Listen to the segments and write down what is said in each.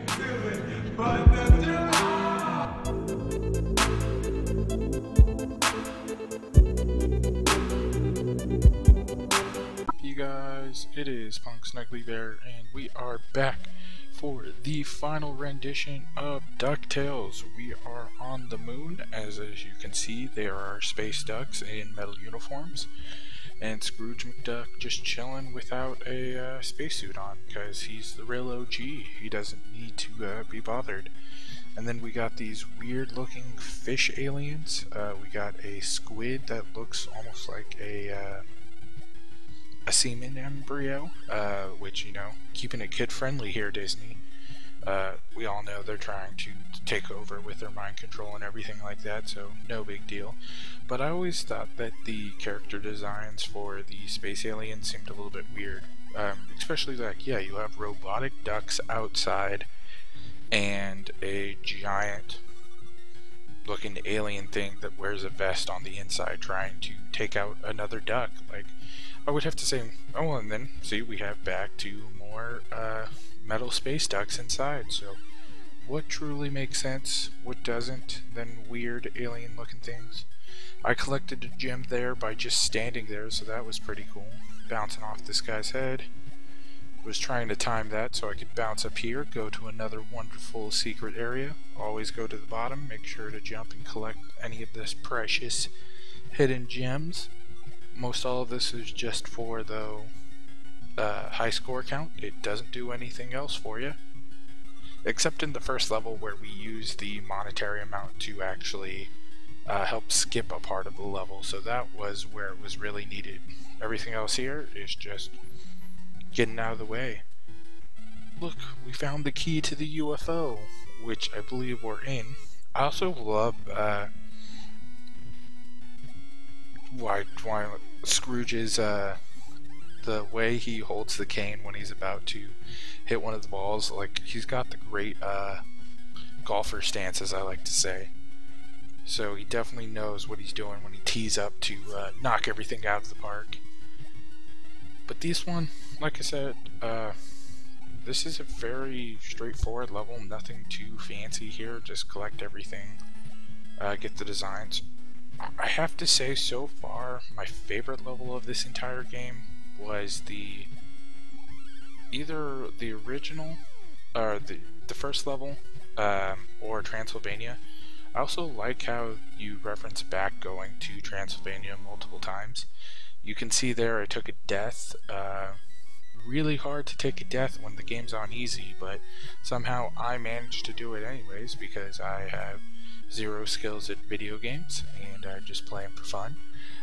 You guys, it is Punksnugglybear, and we are back for the final rendition of Ducktales. We are on the moon, as you can see. There are space ducks in metal uniforms, and Scrooge McDuck just chilling without a spacesuit on, because he's the real OG. He doesn't need to be bothered. And then we got these weird looking fish aliens. We got a squid that looks almost like a semen embryo, which, you know, keeping it kid friendly here, Disney. We all know they're trying to take over with their mind control and everything like that, so no big deal. But I always thought that the character designs for the space aliens seemed a little bit weird. Especially like, yeah, you have robotic ducks outside and a giant looking alien thing that wears a vest on the inside trying to take out another duck. Like, I would have to say, oh, and then, see, we have back to more metal space ducks inside, so what truly makes sense, what doesn't, then weird alien looking things. I collected a gem there by just standing there, so that was pretty cool. Bouncing off this guy's head. Was trying to time that so I could bounce up here, go to another wonderful secret area. Always go to the bottom, make sure to jump and collect any of this precious hidden gems. Most all of this is just for the high score count. It doesn't do anything else for you, except in the first level where we use the monetary amount to actually help skip a part of the level, so that was where it was really needed. Everything else here is just getting out of the way. Look, we found the key to the UFO, which I believe we're in. I also love why Scrooge's the way he holds the cane when he's about to hit one of the balls. Like, he's got the great golfer stance, as I like to say. So he definitely knows what he's doing when he tees up to knock everything out of the park. But this one, like I said, this is a very straightforward level, nothing too fancy here, just collect everything, get the designs. I have to say, so far, my favorite level of this entire game was either the original, or the first level, or Transylvania. I also like how you reference back going to Transylvania multiple times. You can see there I took a death. Really hard to take a death when the game's on easy, but somehow I managed to do it anyways because I have zero skills at video games and I just play them for fun.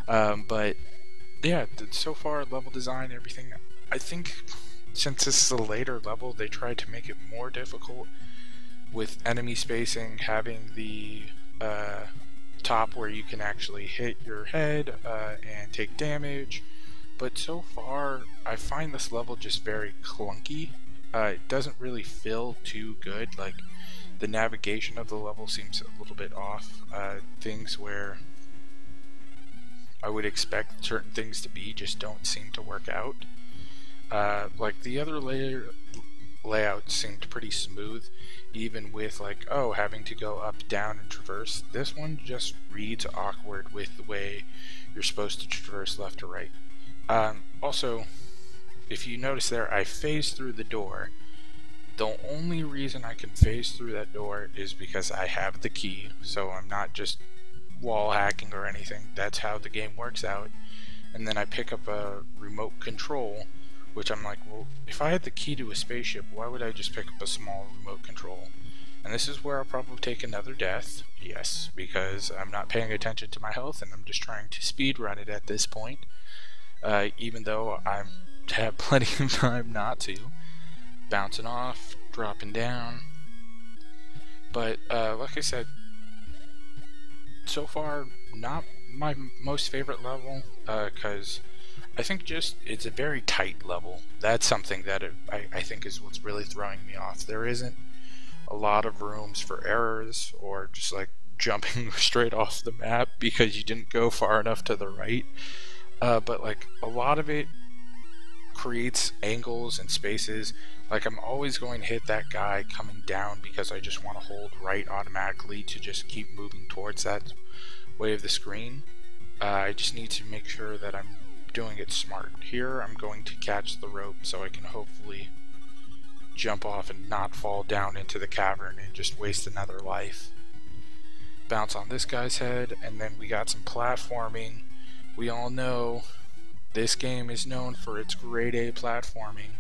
But yeah, so far level design, everything, I think since this is a later level, they tried to make it more difficult with enemy spacing, having the top where you can actually hit your head and take damage. But so far, I find this level just very clunky. It doesn't really feel too good. Like, the navigation of the level seems a little bit off. Things where I would expect certain things to be just don't seem to work out. Like, the other layout seemed pretty smooth, even with, like, oh, having to go up, down, and traverse. This one just reads awkward with the way you're supposed to traverse left to right. Also, if you notice there, I phased through the door. The only reason I can phase through that door is because I have the key, so I'm not just wall hacking or anything. That's how the game works out. And then I pick up a remote control, which I'm like, well, if I had the key to a spaceship, why would I just pick up a small remote control? And this is where I'll probably take another death, yes, because I'm not paying attention to my health and I'm just trying to speed run it at this point. Even though I have plenty of time not to. Bouncing off, dropping down. But, like I said, so far, not my most favorite level, because I think just it's a very tight level. That's something that I think is what's really throwing me off. There isn't a lot of rooms for errors or just like jumping straight off the map because you didn't go far enough to the right. But like a lot of it creates angles and spaces. Like, I'm always going to hit that guy coming down because I just want to hold right automatically to just keep moving towards that way of the screen. I just need to make sure that I'm doing it smart. Here, I'm going to catch the rope so I can hopefully jump off and not fall down into the cavern and just waste another life. Bounce on this guy's head, and then we got some platforming. We all know this game is known for its grade A platforming.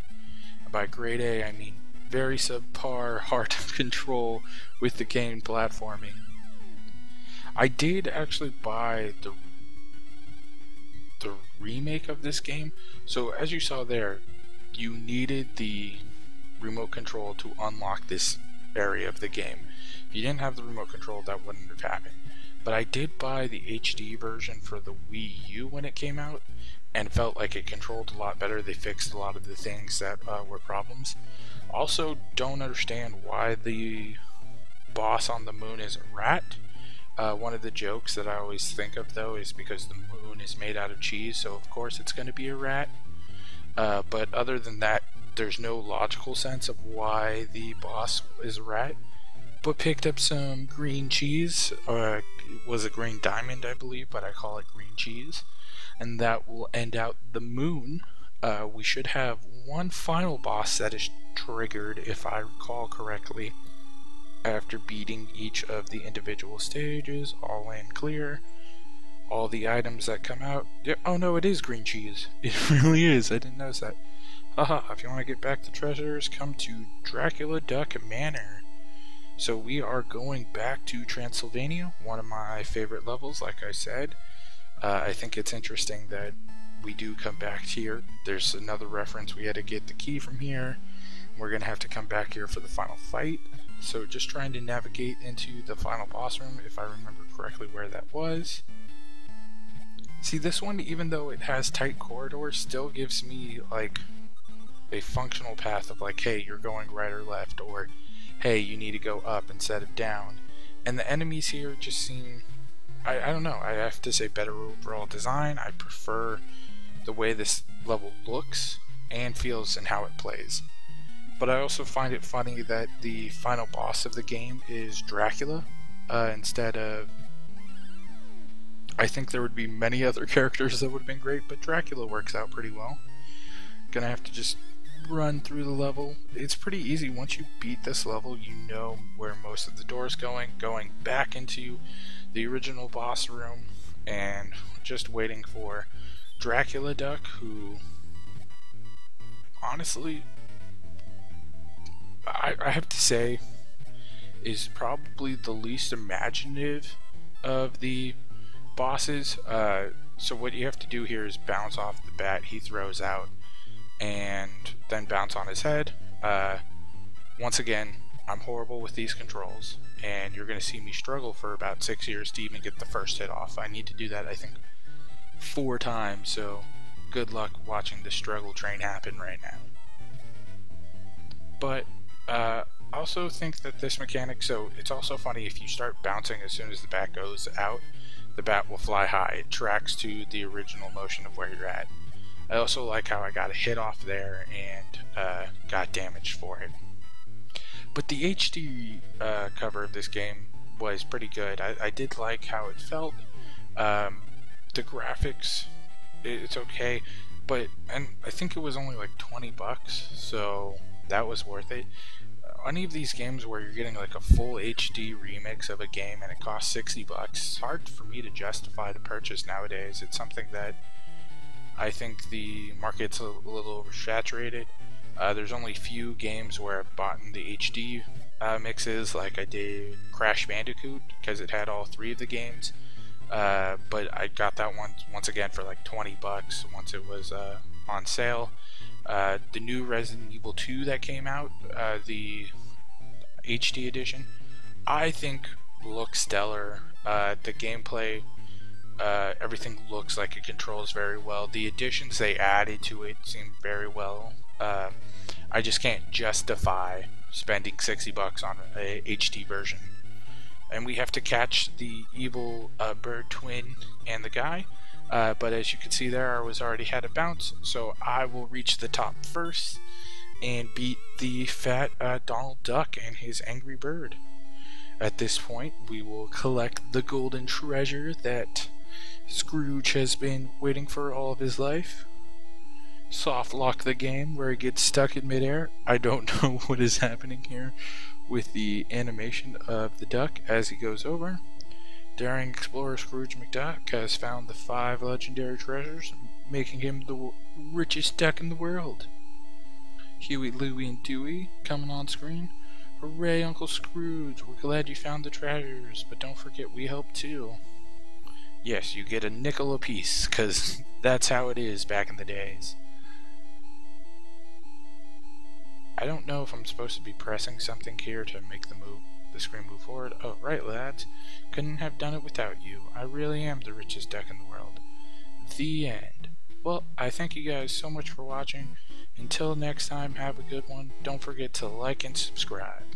And by grade A, I mean very subpar, hard to control with the game platforming. I did actually buy the remake of this game, so as you saw there, you needed the remote control to unlock this area of the game. If you didn't have the remote control, that wouldn't have happened. But I did buy the HD version for the Wii U when it came out, and felt like it controlled a lot better. They fixed a lot of the things that were problems. Also, don't understand why the boss on the moon is a rat. One of the jokes that I always think of, though, is because the moon is made out of cheese, so of course it's going to be a rat. But other than that, there's no logical sense of why the boss is a rat. But picked up some green cheese, it was a green diamond, I believe, but I call it green cheese. And that will end out the moon. We should have one final boss that is triggered, if I recall correctly, after beating each of the individual stages. All in clear. All the items that come out. Yeah, oh no, it is green cheese. It really is. I didn't notice that. Haha, if you want to get back the treasures, come to Dracula Duck Manor. So we are going back to Transylvania, one of my favorite levels, like I said. I think it's interesting that we do come back here. There's another reference. We had to get the key from here. We're going to have to come back here for the final fight. So just trying to navigate into the final boss room, if I remember correctly where that was. See, this one, even though it has tight corridors, still gives me like a functional path of like, hey, you're going right or left, or hey, you need to go up instead of down. And the enemies here just seem, I don't know, I have to say better overall design. I prefer the way this level looks and feels and how it plays. But I also find it funny that the final boss of the game is Dracula instead of, I think there would be many other characters that would have been great, but Dracula works out pretty well. Gonna have to just run through the level. It's pretty easy. Once you beat this level, you know where most of the doors going back into the original boss room, and just waiting for Dracula Duck, who honestly I have to say is probably the least imaginative of the bosses. So what you have to do here is bounce off the bat he throws out and then bounce on his head. Once again, I'm horrible with these controls, and you're going to see me struggle for about 6 years to even get the first hit off. I need to do that, I think, 4 times, so good luck watching the struggle train happen right now. But I also think that this mechanic, so it's also funny, if you start bouncing as soon as the bat goes out, the bat will fly high. It tracks to the original motion of where you're at. I also like how I got a hit off there and got damaged for it. But the HD cover of this game was pretty good. I did like how it felt. The graphics, it's okay, and I think it was only like 20 bucks, so that was worth it. Any of these games where you're getting like a full HD remix of a game and it costs 60 bucks, it's hard for me to justify the purchase nowadays. It's something that I think the market's a little oversaturated. There's only few games where I've bought the HD mixes, like I did Crash Bandicoot, because it had all 3 of the games. But I got that one once again for like 20 bucks once it was on sale. The new Resident Evil 2 that came out, the HD edition, I think looks stellar. The gameplay, everything looks like it controls very well. The additions they added to it seem very well. I just can't justify spending 60 bucks on a HD version. And we have to catch the evil bird twin and the guy. But as you can see there, I was already had a bounce, so I will reach the top first, and beat the fat Donald Duck and his angry bird. At this point, we will collect the golden treasure that Scrooge has been waiting for all of his life. Soft lock the game where he gets stuck in midair. I don't know what is happening here with the animation of the duck as he goes over. Daring explorer Scrooge McDuck has found the 5 legendary treasures, making him the richest duck in the world. Huey, Louie, and Dewey coming on screen. Hooray, Uncle Scrooge, we're glad you found the treasures, but don't forget we helped too. Yes, you get a nickel apiece, cause that's how it is back in the days. I don't know if I'm supposed to be pressing something here to make the screen move forward. Oh, right, lads. Couldn't have done it without you. I really am the richest duck in the world. The end. Well, I thank you guys so much for watching. Until next time, have a good one. Don't forget to like and subscribe.